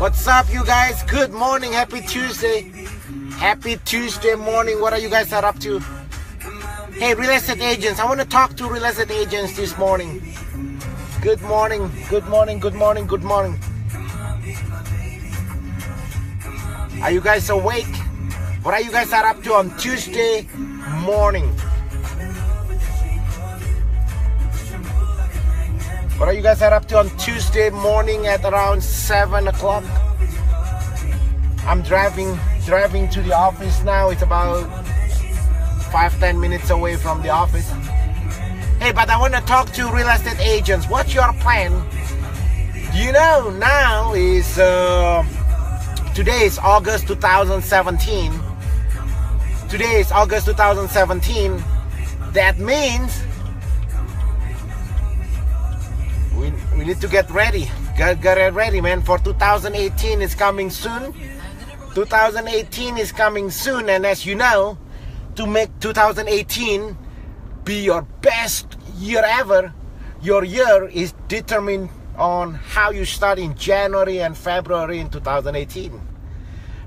What's up, you guys? Good morning. Happy Tuesday. Happy Tuesday morning. What are you guys up to? Hey, real estate agents. I want to talk to real estate agents this morning. Good morning. Good morning. Good morning. Good morning. Are you guys awake? What are you guys up to on Tuesday morning? What are you guys up to on Tuesday morning at around 7 o'clock? I'm driving to the office now. It's about 5-10 minutes away from the office. Hey, but I want to talk to real estate agents. What's your plan? You know, now is today is August 2017. Today is August 2017. That means we need to get ready. Get ready, man, for 2018 is coming soon. 2018 is coming soon, and as you know, to make 2018 be your best year ever, your year is determined on how you start in January and February in 2018.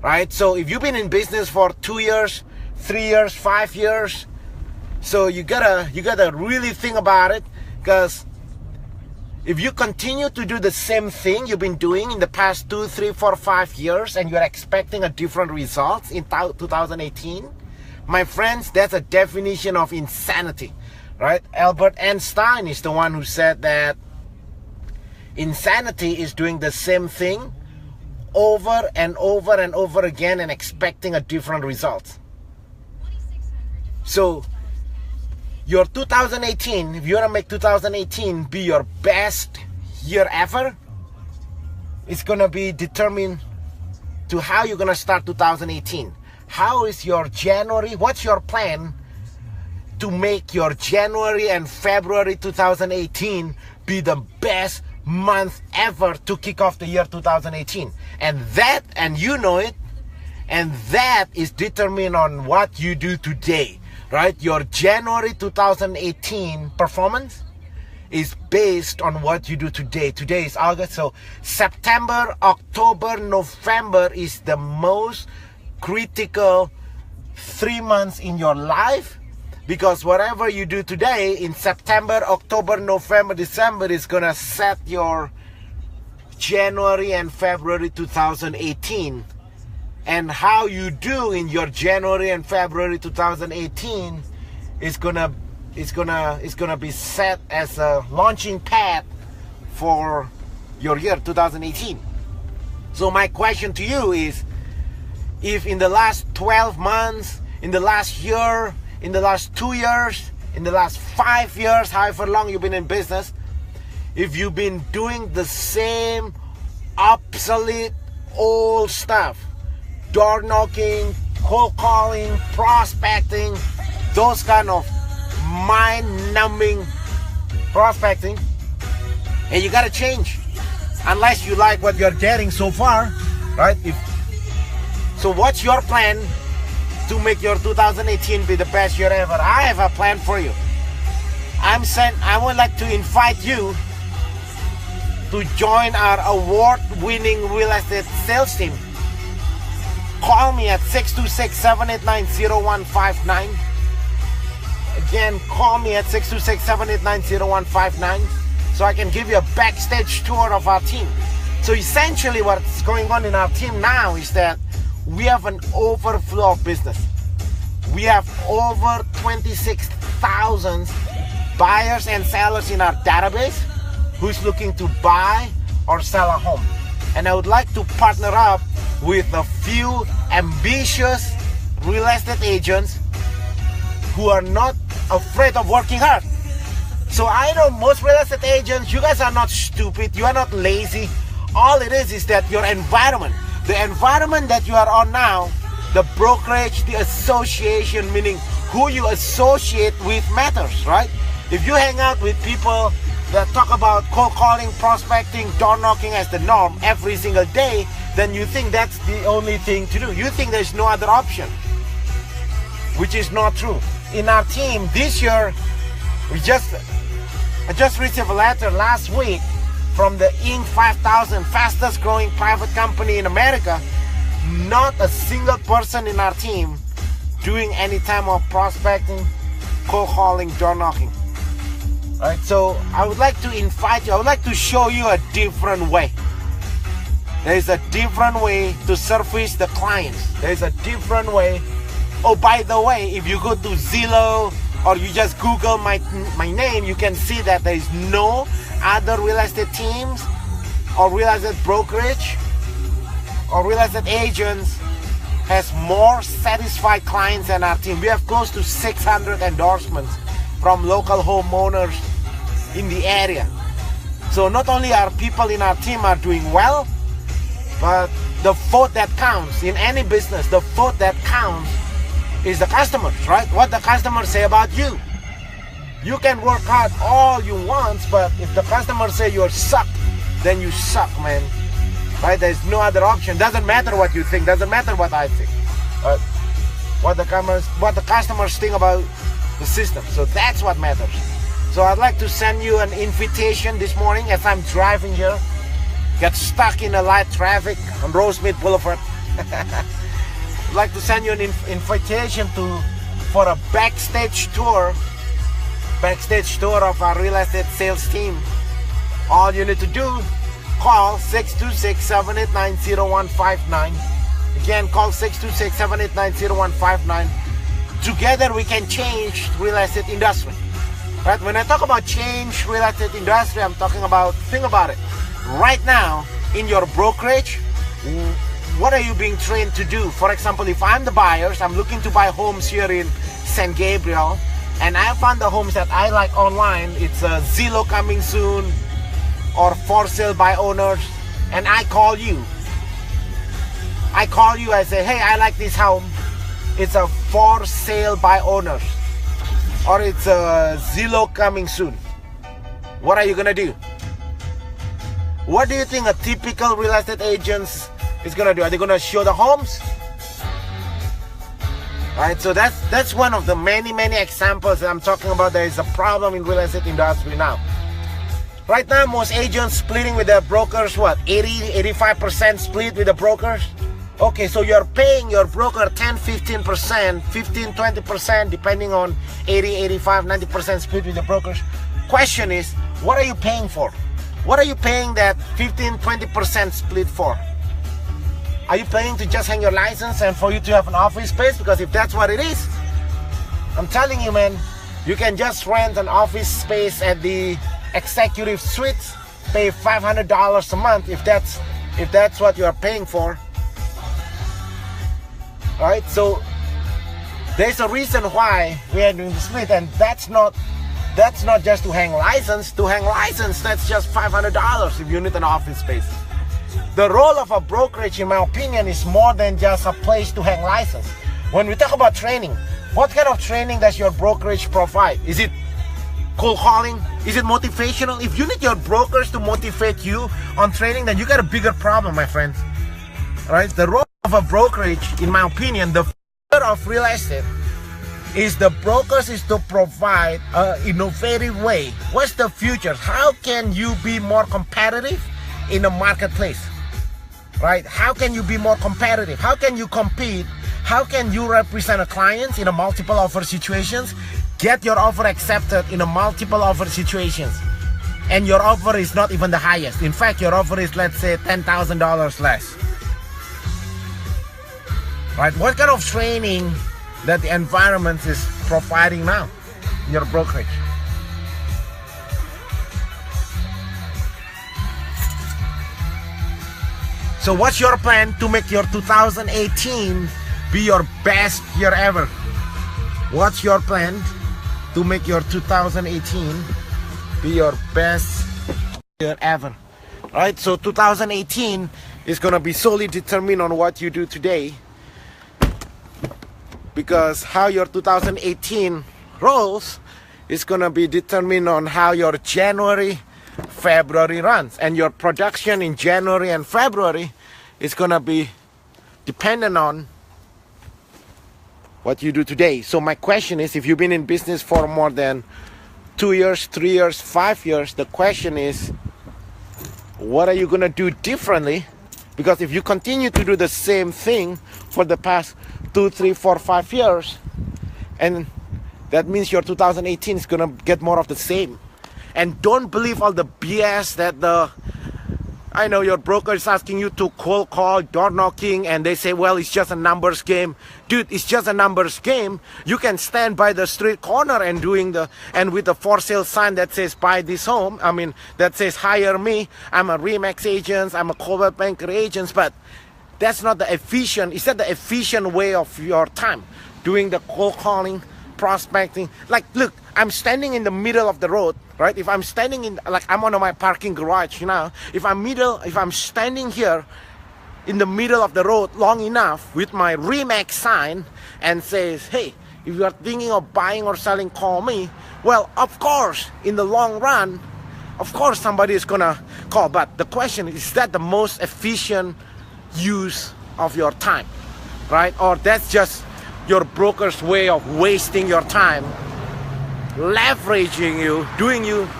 Right? So if you've been in business for 2 years, 3 years, 5 years, so you gotta really think about it, because if you continue to do the same thing you've been doing in the past 2, 3, 4, 5 years and you're expecting a different results in 2018, my friends, that's a definition of insanity, right? Albert Einstein is the one who said that insanity is doing the same thing over and over and over again and expecting a different result. So your 2018, if you want to make 2018 be your best year ever, it's going to be determined to how you're going to start 2018. How is your January? What's your plan to make your January and February 2018 be the best month ever to kick off the year 2018? And you know it, and that is determined on what you do today. Right? Your January 2018 performance is based on what you do today. Today is August, so September, October, November is the most critical 3 months in your life, because whatever you do today in September, October, November, December is gonna set your January and February 2018. And how you do in your January and February 2018 is gonna be set as a launching pad for your year 2018. So my question to you is, if in the last 12 months, in the last year, in the last 2 years, in the last 5 years, however long you've been in business, if you've been doing the same obsolete old stuff, door knocking, cold calling, prospecting, those kind of mind-numbing prospecting, and you gotta change unless you like what you're getting so far, right? So what's your plan to make your 2018 be the best year ever? I have a plan for you. I would like to invite you to join our award-winning real estate sales team. Call me at 626-789-0159. Again, call me at 626-789-0159 so I can give you a backstage tour of our team. So essentially what's going on in our team now is that we have an overflow of business. We have over 26,000 buyers and sellers in our database who's looking to buy or sell a home. And I would like to partner up with a few ambitious real estate agents who are not afraid of working hard. So I know most real estate agents, you guys are not stupid, you are not lazy. All it is that your environment, the environment that you are on now, the brokerage, the association, meaning who you associate with matters, right? If you hang out with people that talk about cold calling, prospecting, door knocking as the norm every single day, then you think that's the only thing to do. You think there's no other option, which is not true. In our team this year, I just received a letter last week from the Inc. 5000 fastest growing private company in America, not a single person in our team doing any type of prospecting, cold calling, door knocking. Right, so I would like to invite you, I would like to show you a different way. There is a different way to service the clients. There is a different way. Oh, by the way, if you go to Zillow or you just Google my name, you can see that there is no other real estate teams or real estate brokerage or real estate agents has more satisfied clients than our team. We have close to 600 endorsements from local homeowners in the area. So not only our people in our team are doing well, but the vote that counts in any business, the vote that counts is the customers, right? What the customers say about you. You can work hard all you want, but if the customers say you suck, then you suck, man. Right? There's no other option. Doesn't matter what you think. Doesn't matter what I think. What the customers think about the system. So that's what matters. So I'd like to send you an invitation this morning as I'm driving here. Get stuck in a light traffic on Rosemead Boulevard. I'd like to send you an invitation for a backstage tour of our real estate sales team. All you need to do, call 626-789-0159. Again, call 626-789-0159. Together we can change real estate industry. Right? When I talk about change real estate industry, I'm talking about, think about it. Right now, in your brokerage, what are you being trained to do? For example, if I'm the buyers, I'm looking to buy homes here in San Gabriel, and I found the homes that I like online. It's a Zillow coming soon, or for sale by owners, and I call you. I say, hey, I like this home. It's a for sale by owners, or it's a Zillow coming soon. What are you gonna do? What do you think a typical real estate agent is gonna do? Are they gonna show the homes? Right, so that's one of the many examples that I'm talking about. There is a problem in real estate industry now. Right now, most agents splitting with their brokers, what, 80-85% split with the brokers? Okay, so you're paying your broker 10-15%, 15-20%, depending on 80-85-90% split with the brokers. Question is, what are you paying for? What are you paying that 15-20% split for? Are you paying to just hang your license and for you to have an office space? Because if that's what it is, I'm telling you, man, you can just rent an office space at the executive suites, pay $500 a month if that's what you are paying for. All right, so there's a reason why we are doing the split, and that's not just to hang license. To hang license, that's just $500 if you need an office space. The role of a brokerage, in my opinion, is more than just a place to hang license. When we talk about training, what kind of training does your brokerage provide? Is it cold calling? Is it motivational? If you need your brokers to motivate you on training, then you got a bigger problem, my friends. All right? The role of a brokerage, in my opinion, the future of real estate is the brokers is to provide an innovative way. What's the future? How can you be more competitive in the marketplace? Right? How can you be more competitive? How can you compete? How can you represent a client in a multiple offer situations? Get your offer accepted in a multiple offer situations. And your offer is not even the highest. In fact, your offer is, let's say, $10,000 less. Right? What kind of training that the environment is providing now in your brokerage? So what's your plan to make your 2018 be your best year ever? What's your plan to make your 2018 be your best year ever? Right? So 2018 is going to be solely determined on what you do today, because how your 2018 rolls is going to be determined on how your January, February runs, and your production in January and February is going to be dependent on what you do today. So my question is, if you've been in business for more than 2 years, 3 years, 5 years, the question is, what are you gonna do differently? Because if you continue to do the same thing for the past 2, 3, 4, 5 years, and that means your 2018 is gonna get more of the same. And don't believe all the BS that I know your broker is asking you to cold call, door knocking, and they say, well, it's just a numbers game. Dude, it's just a numbers game. You can stand by the street corner and with the for sale sign that says buy this home. I mean, that says hire me. I'm a RE/MAX agent. I'm a Coldwell Banker agent. But that's not the efficient. Is that the efficient way of your time? Doing the cold calling, prospecting. Like, look, I'm standing in the middle of the road, right? If I'm standing in, like, I'm on my parking garage, you know, if I'm standing here in the middle of the road long enough with my RE/MAX sign and says, hey, if you are thinking of buying or selling, call me. Well, of course, in the long run, of course somebody is gonna call. But the question is that the most efficient use of your time, right? Or that's just your broker's way of wasting your time, leveraging you,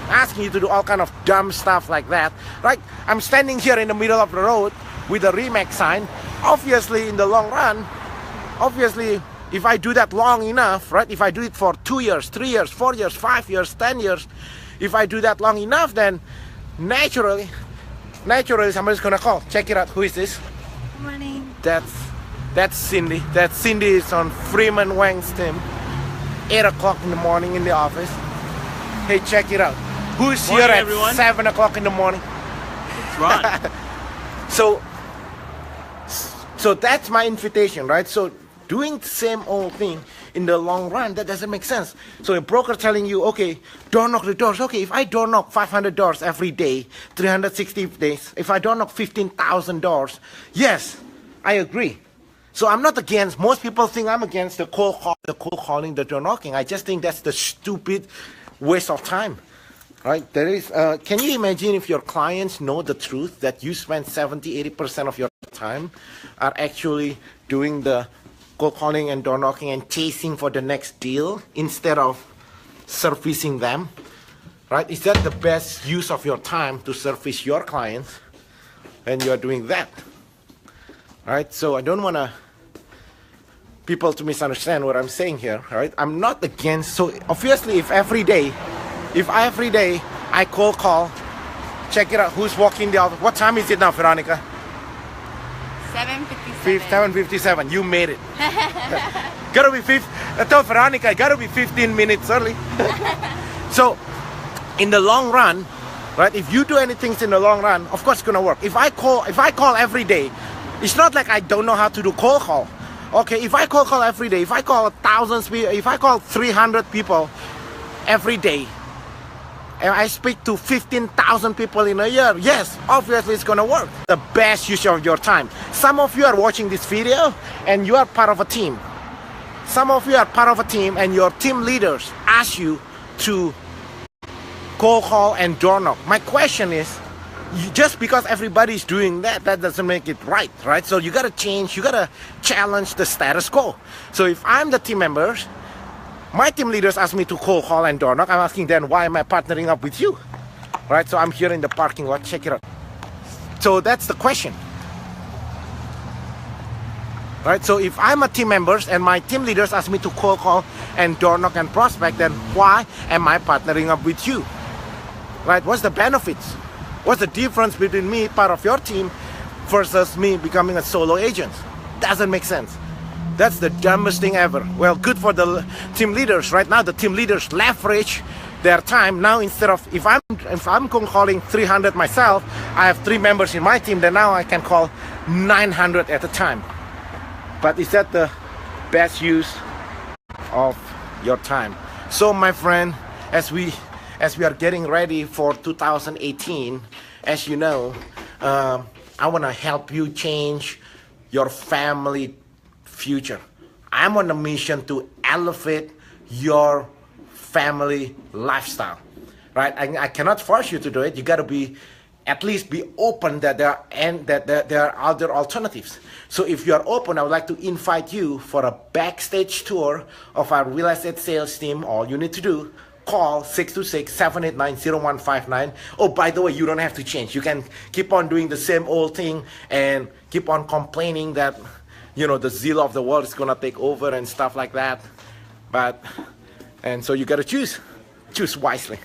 asking you to do all kind of dumb stuff like that, right? I'm standing here in the middle of the road with a RE/MAX sign. Obviously, in the long run, if I do that long enough, right? If I do it for 2 years, 3 years, 4 years, 5 years, 10 years, if I do that long enough, then naturally somebody's gonna call. Check it out. Who is this? Good morning. That's Cindy. Cindy is on Freeman Wang's team. 8 o'clock in the morning in the office. Hey, check it out. Who's Morning, here at everyone. 7 o'clock in the morning? It's Ron. So that's my invitation, right? So doing the same old thing in the long run, that doesn't make sense. So a broker telling you, okay, door knock the doors. Okay, if I door knock 500 doors every day, 360 days, if I door knock 15,000 doors, yes, I agree. So I'm not against, most people think I'm against the cold calling, the door knocking. I just think that's the stupid waste of time, right? There is, can you imagine if your clients know the truth that you spend 70-80% of your time are actually doing the cold calling and door knocking and chasing for the next deal instead of servicing them, right? Is that the best use of your time to service your clients? And you're doing that, right? So I don't want people to misunderstand what I'm saying here, right? I'm not against, so obviously if every day I cold call, check it out, who's walking the office. What time is it now, Veronica? 7:57. 7:57. You made it. Gotta be I told Veronica, gotta be 15 minutes early. So, in the long run, right? If you do anything in the long run, of course it's gonna work. If I call every day, it's not like I don't know how to do cold call. Okay, if I cold call every day, if I call 1,000 people, if I call 300 people every day, and I speak to 15,000 people in a year, yes, obviously it's gonna work. The best use of your time. Some of you are watching this video and you are part of a team. Some of you are part of a team and your team leaders ask you to cold call and door knock. My question is, just because everybody's doing that doesn't make it right? So you gotta change, you gotta challenge the status quo. So if I'm the team members, my team leaders ask me to cold call and door knock, I'm asking them, why am I partnering up with you? Right, so I'm here in the parking lot, check it out. So that's the question. Right, so if I'm a team member and my team leaders ask me to cold call and door knock and prospect, then why am I partnering up with you? Right, what's the benefits? What's the difference between me, part of your team, versus me becoming a solo agent? Doesn't make sense. That's the dumbest thing ever. Well, good for the team leaders. Right now, the team leaders leverage their time. Now, instead of, if I'm calling 300 myself, I have 3 members in my team, then now I can call 900 at a time. But is that the best use of your time? So, my friend, as we are getting ready for 2018, as you know, I want to help you change your family future. I'm on a mission to elevate your family lifestyle, right? I cannot force you to do it. You got to at least be open that there are other alternatives. So if you are open, I would like to invite you for a backstage tour of our real estate sales team. All you need to do, call 626-789-0159. Oh, by the way, you don't have to change. You can keep on doing the same old thing and keep on complaining that, you know, the zeal of the world is gonna take over and stuff like that. And so you gotta choose wisely.